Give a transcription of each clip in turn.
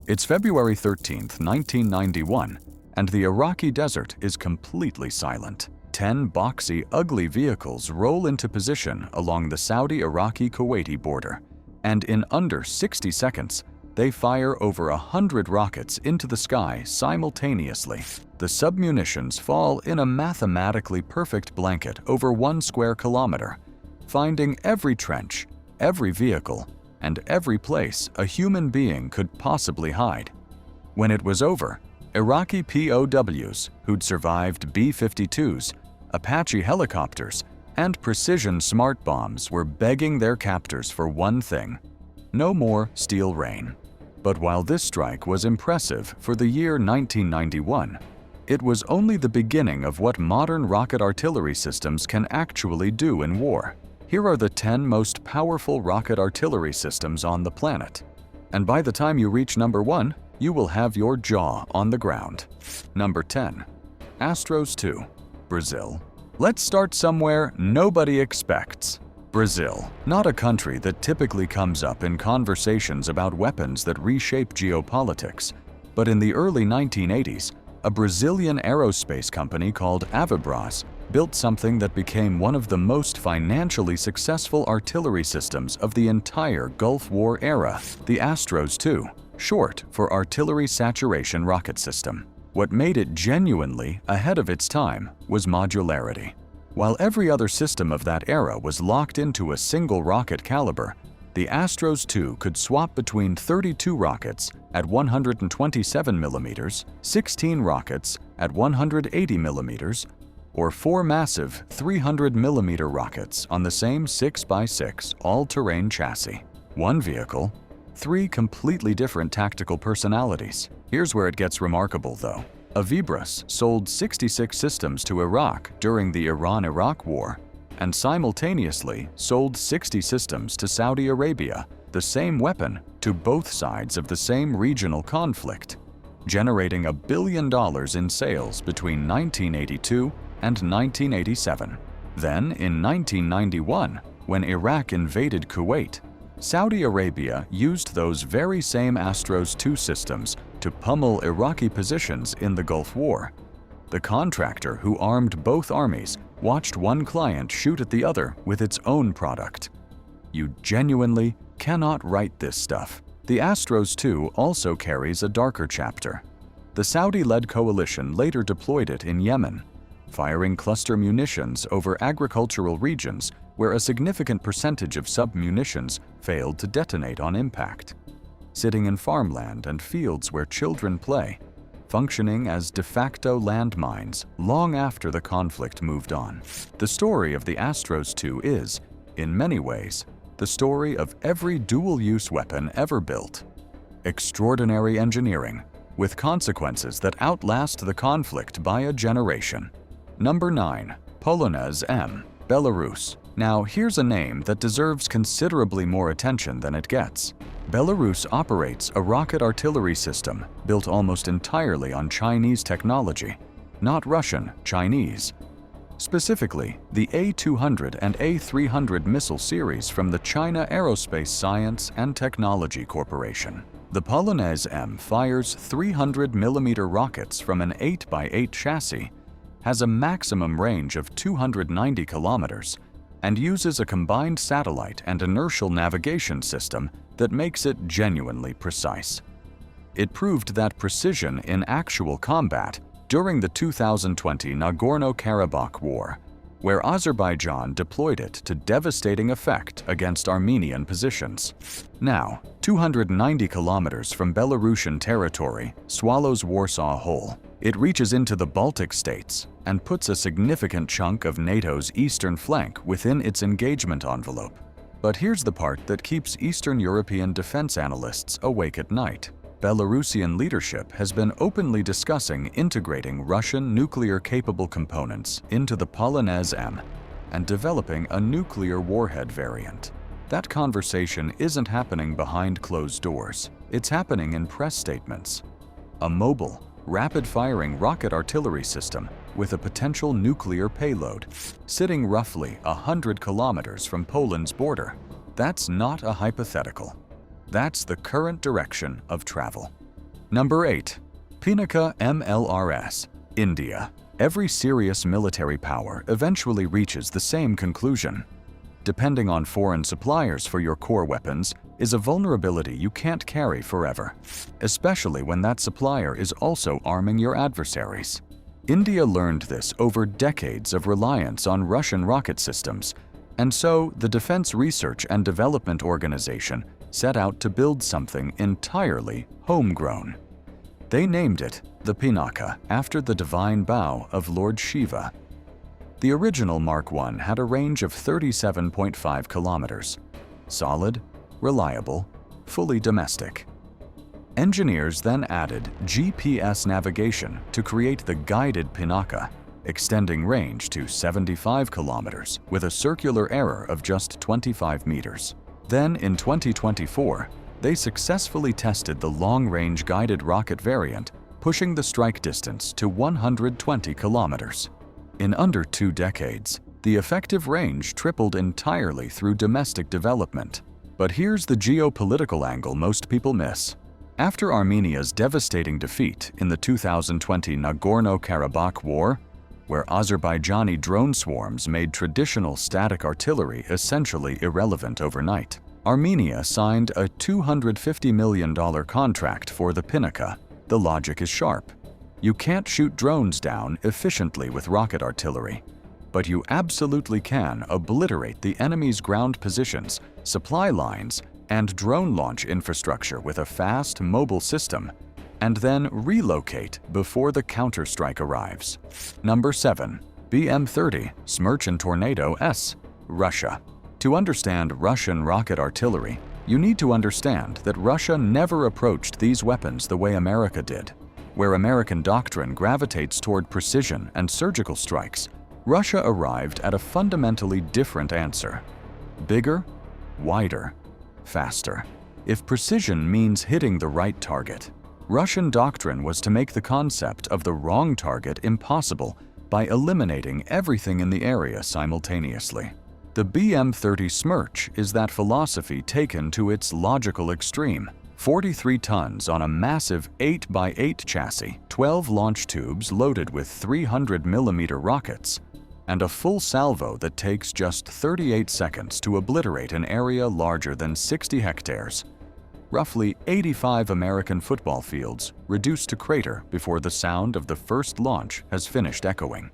It's February 13th, 1991, and the Iraqi desert is completely silent. 10 boxy, ugly vehicles roll into position along the Saudi-Iraqi-Kuwaiti border, and in under 60 seconds, they fire over 100 rockets into the sky simultaneously. The submunitions fall in a mathematically perfect blanket over 1 square kilometer, finding every trench, every vehicle, and every place a human being could possibly hide. When it was over, Iraqi POWs who'd survived B-52s, Apache helicopters, and precision smart bombs were begging their captors for one thing: no more steel rain. But while this strike was impressive for the year 1991, it was only the beginning of what modern rocket artillery systems can actually do in war. Here are the 10 most powerful rocket artillery systems on the planet. And by the time you reach number 1, you will have your jaw on the ground. Number 10. Astros II, Brazil. Let's start somewhere nobody expects. Brazil, not a country that typically comes up in conversations about weapons that reshape geopolitics, but in the early 1980s, a Brazilian aerospace company called Avibras built something that became one of the most financially successful artillery systems of the entire Gulf War era, the Astros II, short for Artillery Saturation Rocket System. What made it genuinely ahead of its time was modularity. While every other system of that era was locked into a single rocket caliber, the Astros II could swap between 32 rockets at 127 millimeters, 16 rockets at 180 millimeters, or 4 massive 300 millimeter rockets on the same 6x6 all-terrain chassis. One vehicle, 3 completely different tactical personalities. Here's where it gets remarkable, though. Avibras sold 66 systems to Iraq during the Iran-Iraq War, and simultaneously sold 60 systems to Saudi Arabia, the same weapon, to both sides of the same regional conflict, generating $1 billion in sales between 1982 and 1987. Then, in 1991, when Iraq invaded Kuwait, Saudi Arabia used those very same Astros II systems to pummel Iraqi positions in the Gulf War. The contractor who armed both armies watched one client shoot at the other with its own product. You genuinely cannot write this stuff. The Astros II also carries a darker chapter. The Saudi-led coalition later deployed it in Yemen, firing cluster munitions over agricultural regions where a significant percentage of sub-munitions failed to detonate on impact. Sitting in farmland and fields where children play, functioning as de facto landmines long after the conflict moved on. The story of the Astros II is, in many ways, the story of every dual-use weapon ever built. Extraordinary engineering, with consequences that outlast the conflict by a generation. Number 9. Polonez-M, Belarus. Now, here's a name that deserves considerably more attention than it gets. Belarus operates a rocket artillery system built almost entirely on Chinese technology, not Russian, Chinese. Specifically, the A-200 and A-300 missile series from the China Aerospace Science and Technology Corporation. The Polonez-M fires 300 millimeter rockets from an 8x8 chassis, has a maximum range of 290 kilometers, and uses a combined satellite and inertial navigation system that makes it genuinely precise. It proved that precision in actual combat during the 2020 Nagorno-Karabakh War, where Azerbaijan deployed it to devastating effect against Armenian positions. Now, 290 kilometers from Belarusian territory swallows Warsaw whole. It reaches into the Baltic states and puts a significant chunk of NATO's eastern flank within its engagement envelope. But here's the part that keeps Eastern European defense analysts awake at night. Belarusian leadership has been openly discussing integrating Russian nuclear-capable components into the Polonez-M and developing a nuclear warhead variant. That conversation isn't happening behind closed doors. It's happening in press statements. A mobile, rapid-firing rocket artillery system with a potential nuclear payload, sitting roughly 100 kilometers from Poland's border. That's not a hypothetical. That's the current direction of travel. Number 8. Pinaka MLRS, India. Every serious military power eventually reaches the same conclusion. Depending on foreign suppliers for your core weapons is a vulnerability you can't carry forever, especially when that supplier is also arming your adversaries. India learned this over decades of reliance on Russian rocket systems, and so the Defense Research and Development Organization set out to build something entirely homegrown. They named it the Pinaka after the divine bow of Lord Shiva. The original Mark I had a range of 37.5 kilometers. Solid, reliable, fully domestic. Engineers then added GPS navigation to create the guided Pinaka, extending range to 75 kilometers with a circular error of just 25 meters. Then in 2024, they successfully tested the long-range guided rocket variant, pushing the strike distance to 120 kilometers. In under 2 decades, the effective range tripled entirely through domestic development. But here's the geopolitical angle most people miss. After Armenia's devastating defeat in the 2020 Nagorno-Karabakh War, where Azerbaijani drone swarms made traditional static artillery essentially irrelevant overnight, Armenia signed a $250 million contract for the Pinaka. The logic is sharp. You can't shoot drones down efficiently with rocket artillery, but you absolutely can obliterate the enemy's ground positions, supply lines, and drone launch infrastructure with a fast, mobile system, and then relocate before the counterstrike arrives. Number 7. BM-30 Smerch and Tornado-S, Russia. To understand Russian rocket artillery, you need to understand that Russia never approached these weapons the way America did. Where American doctrine gravitates toward precision and surgical strikes, Russia arrived at a fundamentally different answer. Bigger, wider, faster. If precision means hitting the right target, Russian doctrine was to make the concept of the wrong target impossible by eliminating everything in the area simultaneously. The BM-30 Smerch is that philosophy taken to its logical extreme. 43 tons on a massive 8x8 chassis, 12 launch tubes loaded with 300mm rockets, and a full salvo that takes just 38 seconds to obliterate an area larger than 60 hectares. Roughly 85 American football fields reduced to crater before the sound of the first launch has finished echoing.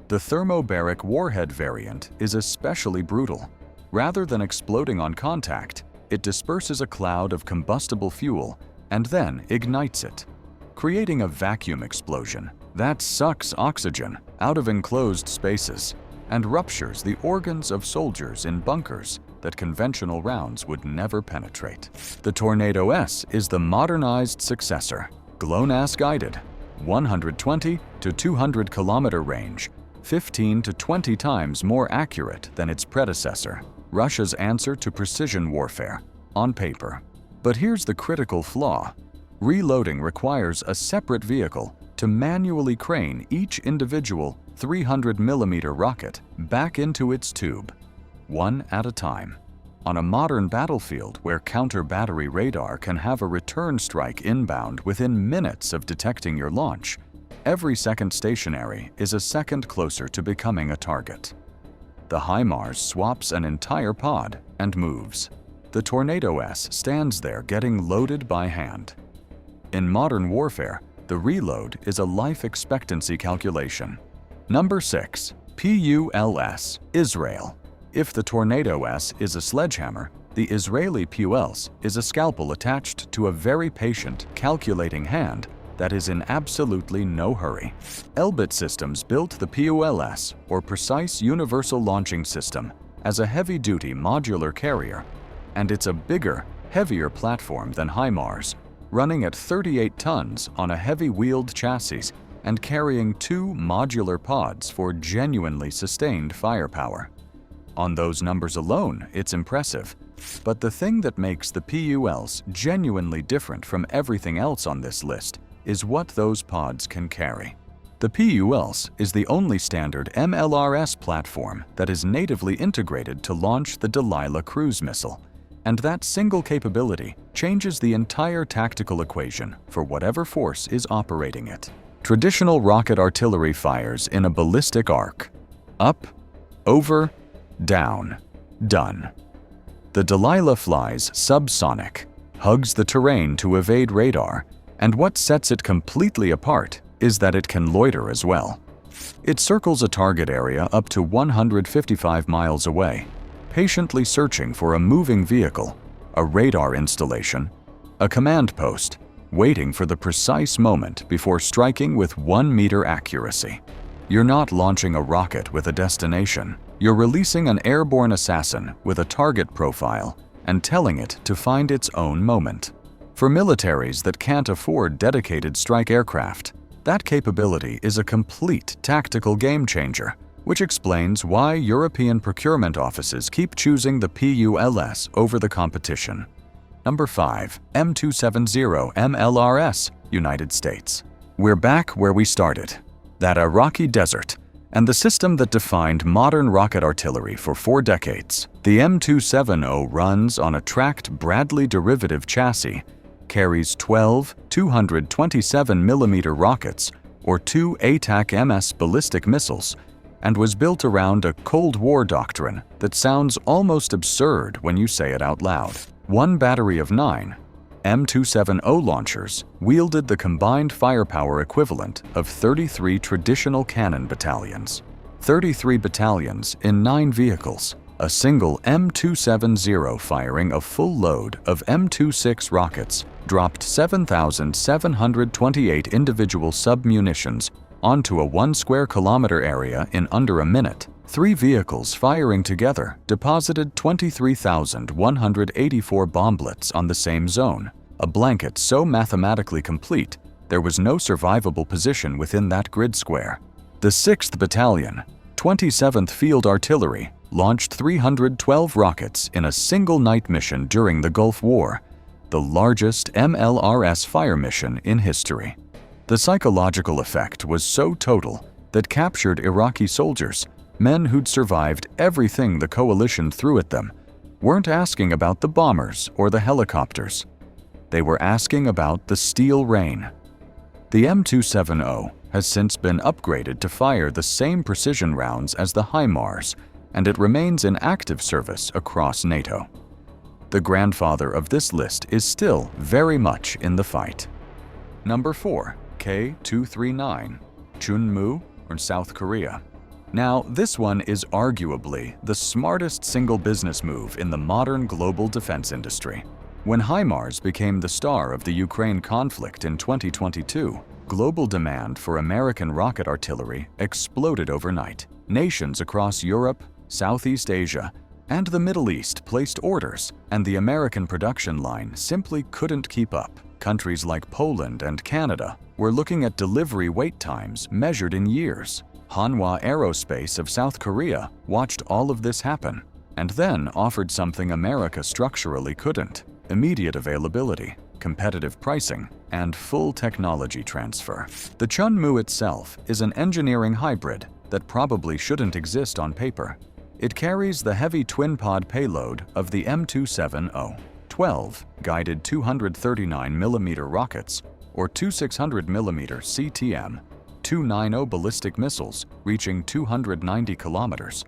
The thermobaric warhead variant is especially brutal. Rather than exploding on contact, it disperses a cloud of combustible fuel and then ignites it, creating a vacuum explosion that sucks oxygen out of enclosed spaces and ruptures the organs of soldiers in bunkers that conventional rounds would never penetrate. The Tornado-S is the modernized successor, GLONASS guided, 120 to 200 kilometer range, 15 to 20 times more accurate than its predecessor. Russia's answer to precision warfare, on paper. But here's the critical flaw. Reloading requires a separate vehicle to manually crane each individual 300mm rocket back into its tube, one at a time. On a modern battlefield where counter-battery radar can have a return strike inbound within minutes of detecting your launch, every second stationary is a second closer to becoming a target. The HIMARS swaps an entire pod and moves. The Tornado-S stands there getting loaded by hand. In modern warfare, the reload is a life expectancy calculation. Number 6. PULS, Israel. If the Tornado-S is a sledgehammer, the Israeli PULS is a scalpel attached to a very patient, calculating hand that is in absolutely no hurry. Elbit Systems built the PULS, or Precise Universal Launching System, as a heavy-duty modular carrier, and it's a bigger, heavier platform than HIMARS, running at 38 tons on a heavy-wheeled chassis and carrying 2 modular pods for genuinely sustained firepower. On those numbers alone, it's impressive. But the thing that makes the PULS genuinely different from everything else on this list is what those pods can carry. The PULS is the only standard MLRS platform that is natively integrated to launch the Delilah cruise missile, And that single capability changes the entire tactical equation for whatever force is operating it. Traditional rocket artillery fires in a ballistic arc. Up, over, down, done. The Delilah flies subsonic, hugs the terrain to evade radar, and what sets it completely apart is that it can loiter as well. It circles a target area up to 155 miles away, patiently searching for a moving vehicle, a radar installation, a command post, waiting for the precise moment before striking with 1-meter accuracy. You're not launching a rocket with a destination. You're releasing an airborne assassin with a target profile and telling it to find its own moment. For militaries that can't afford dedicated strike aircraft, that capability is a complete tactical game changer, which explains why European procurement offices keep choosing the PULS over the competition. Number 5. M270 MLRS, United States. We're back where we started, that Iraqi desert, and the system that defined modern rocket artillery for 4 decades. The M270 runs on a tracked Bradley derivative chassis, carries 12 227mm rockets or 2 ATAC-MS ballistic missiles, and was built around a Cold War doctrine that sounds almost absurd when you say it out loud. One battery of 9 M270 launchers wielded the combined firepower equivalent of 33 traditional cannon battalions. 33 battalions in 9 vehicles, a single M270 firing a full load of M26 rockets dropped 7,728 individual sub-munitions onto a 1 square kilometer area in under a minute. 3 vehicles firing together deposited 23,184 bomblets on the same zone, a blanket so mathematically complete there was no survivable position within that grid square. The 6th Battalion, 27th Field Artillery, launched 312 rockets in a single night mission during the Gulf War, the largest MLRS fire mission in history. The psychological effect was so total that captured Iraqi soldiers, men who'd survived everything the coalition threw at them, weren't asking about the bombers or the helicopters. They were asking about the steel rain. The M270 has since been upgraded to fire the same precision rounds as the HIMARS, and it remains in active service across NATO. The grandfather of this list is still very much in the fight. Number 4. K239, Chunmoo, or South Korea. Now, this one is arguably the smartest single business move in the modern global defense industry. When HIMARS became the star of the Ukraine conflict in 2022, global demand for American rocket artillery exploded overnight. Nations across Europe, Southeast Asia, and the Middle East placed orders, and the American production line simply couldn't keep up. Countries like Poland and Canada were looking at delivery wait times measured in years. Hanwha Aerospace of South Korea watched all of this happen, and then offered something America structurally couldn't: immediate availability, competitive pricing, and full technology transfer. The Chunmoo itself is an engineering hybrid that probably shouldn't exist on paper. It carries the heavy twin-pod payload of the M270, 12 guided 239mm rockets, or 600mm CTM, 290 ballistic missiles reaching 290 kilometers,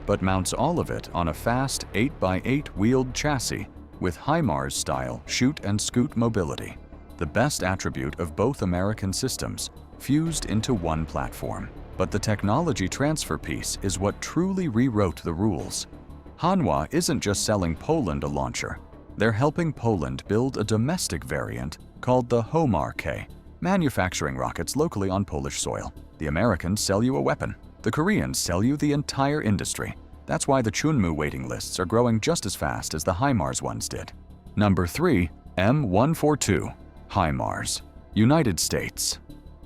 but mounts all of it on a fast 8x8 wheeled chassis with HIMARS-style shoot-and-scoot mobility, the best attribute of both American systems, fused into one platform. But the technology transfer piece is what truly rewrote the rules. Hanwha isn't just selling Poland a launcher. They're helping Poland build a domestic variant called the HIMARS, manufacturing rockets locally on Polish soil. The Americans sell you a weapon. The Koreans sell you the entire industry. That's why the Chunmoo waiting lists are growing just as fast as the HIMARS ones did. Number 3. M142, HIMARS, United States.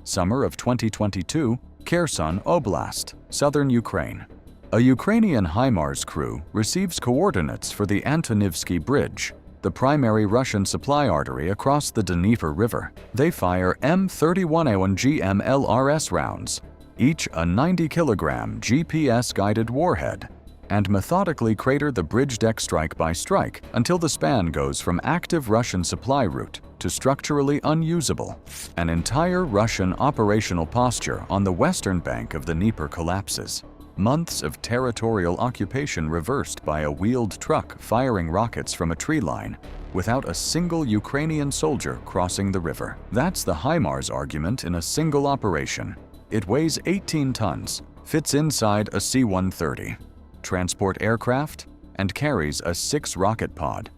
Summer of 2022, Kherson Oblast, southern Ukraine. A Ukrainian HIMARS crew receives coordinates for the Antonivsky Bridge, the primary Russian supply artery across the Dnieper River. They fire M31A1G MLRS rounds, each a 90-kilogram GPS-guided warhead, and methodically crater the bridge deck strike by strike until the span goes from active Russian supply route to structurally unusable. An entire Russian operational posture on the western bank of the Dnieper collapses. Months of territorial occupation reversed by a wheeled truck firing rockets from a tree line, without a single Ukrainian soldier crossing the river. That's the HIMARS argument in a single operation. It weighs 18 tons, fits inside a C-130 transport aircraft, and carries a 6-rocket pod,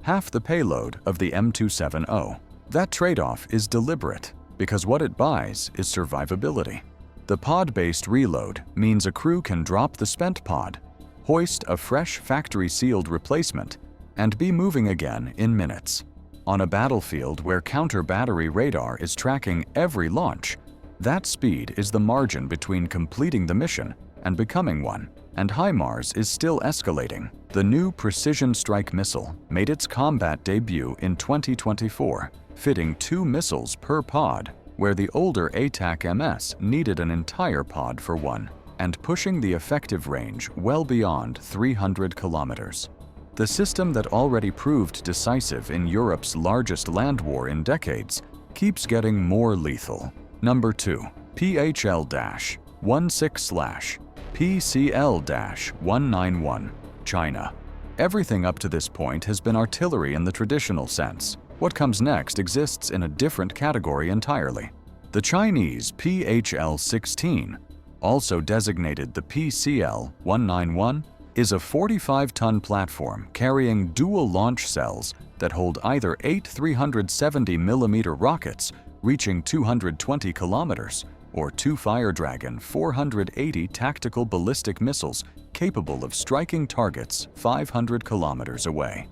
half the payload of the M270. That trade-off is deliberate because what it buys is survivability. The pod-based reload means a crew can drop the spent pod, hoist a fresh factory-sealed replacement, and be moving again in minutes. On a battlefield where counter-battery radar is tracking every launch, that speed is the margin between completing the mission and becoming one, and HIMARS is still escalating. The new precision strike missile made its combat debut in 2024, fitting 2 missiles per pod, where the older ATAC-MS needed an entire pod for one, and pushing the effective range well beyond 300 kilometers. The system that already proved decisive in Europe's largest land war in decades keeps getting more lethal. Number 2. PHL-16/PCL-191, China. Everything up to this point has been artillery in the traditional sense. What comes next exists in a different category entirely. The Chinese PHL-16, also designated the PCL-191, is a 45-ton platform carrying dual launch cells that hold either 8 370mm rockets reaching 220 kilometers or 2 Fire Dragon 480 tactical ballistic missiles capable of striking targets 500 kilometers away.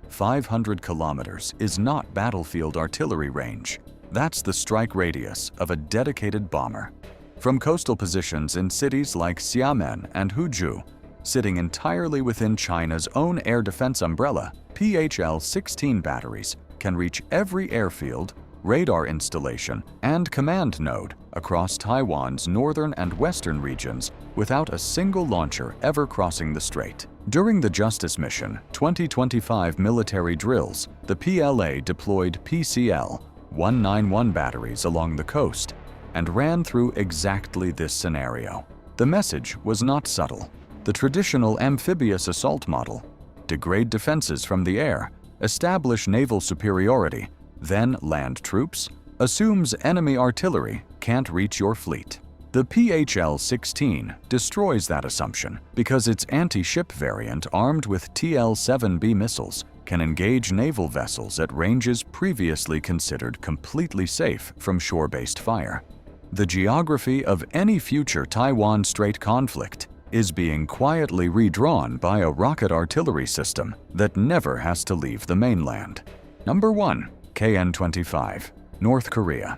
500 kilometers is not battlefield artillery range. That's the strike radius of a dedicated bomber. From coastal positions in cities like Xiamen and Huzhou, sitting entirely within China's own air defense umbrella, PHL-16 batteries can reach every airfield, radar installation, and command node across Taiwan's northern and western regions without a single launcher ever crossing the strait. During the Justice Mission 2025 military drills, the PLA deployed PCL-191 batteries along the coast and ran through exactly this scenario. The message was not subtle. The traditional amphibious assault model: degrade defenses from the air, establish naval superiority, then land troops, assumes enemy artillery can't reach your fleet. The PHL-16 destroys that assumption because its anti-ship variant, armed with TL-7B missiles, can engage naval vessels at ranges previously considered completely safe from shore-based fire. The geography of any future Taiwan Strait conflict is being quietly redrawn by a rocket artillery system that never has to leave the mainland. Number 1. KN-25, North Korea.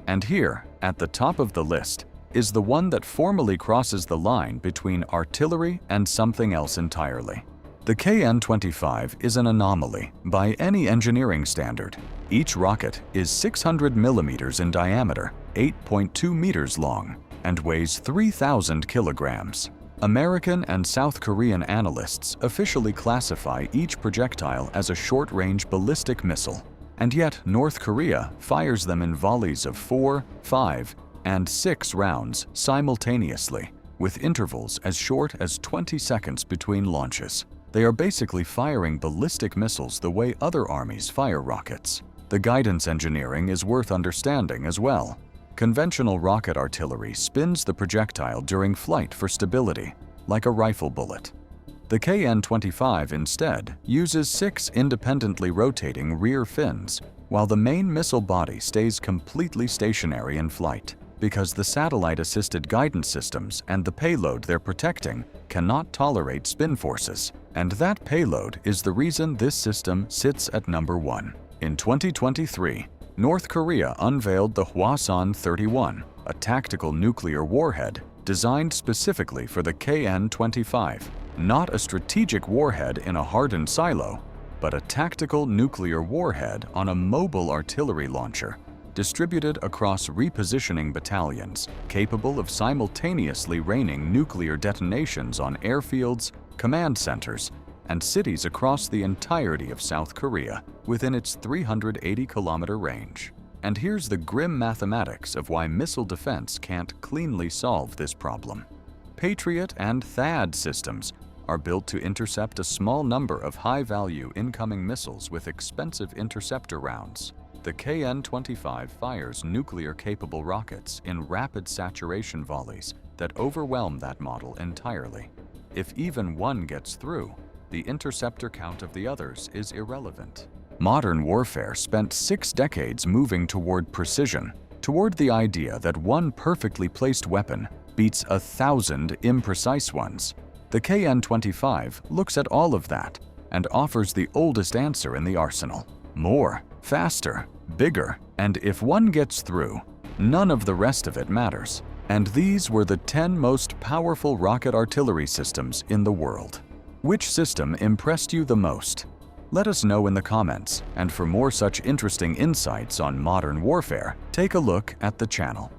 And here, at the top of the list, is the one that formally crosses the line between artillery and something else entirely. The KN-25 is an anomaly by any engineering standard. Each rocket is 600 millimeters in diameter, 8.2 meters long, and weighs 3,000 kilograms. American and South Korean analysts officially classify each projectile as a short-range ballistic missile, and yet North Korea fires them in volleys of 4, 5, and 6 rounds simultaneously, with intervals as short as 20 seconds between launches. They are basically firing ballistic missiles the way other armies fire rockets. The guidance engineering is worth understanding as well. Conventional rocket artillery spins the projectile during flight for stability, like a rifle bullet. The KN-25 instead uses 6 independently rotating rear fins, while the main missile body stays completely stationary in flight, because the satellite-assisted guidance systems and the payload they're protecting cannot tolerate spin forces, and that payload is the reason this system sits at number 1. In 2023, North Korea unveiled the Hwasan-31, a tactical nuclear warhead designed specifically for the KN-25. Not a strategic warhead in a hardened silo, but a tactical nuclear warhead on a mobile artillery launcher, distributed across repositioning battalions, capable of simultaneously raining nuclear detonations on airfields, command centers, and cities across the entirety of South Korea within its 380-kilometer range. And here's the grim mathematics of why missile defense can't cleanly solve this problem. Patriot and THAAD systems are built to intercept a small number of high-value incoming missiles with expensive interceptor rounds. The KN-25 fires nuclear-capable rockets in rapid saturation volleys that overwhelm that model entirely. If even one gets through, the interceptor count of the others is irrelevant. Modern warfare spent 6 decades moving toward precision, toward the idea that one perfectly placed weapon beats 1,000 imprecise ones. The KN-25 looks at all of that and offers the oldest answer in the arsenal: more, faster, bigger, and if one gets through, none of the rest of it matters. And these were the 10 most powerful rocket artillery systems in the world. Which system impressed you the most? Let us know in the comments, and for more such interesting insights on modern warfare, take a look at the channel.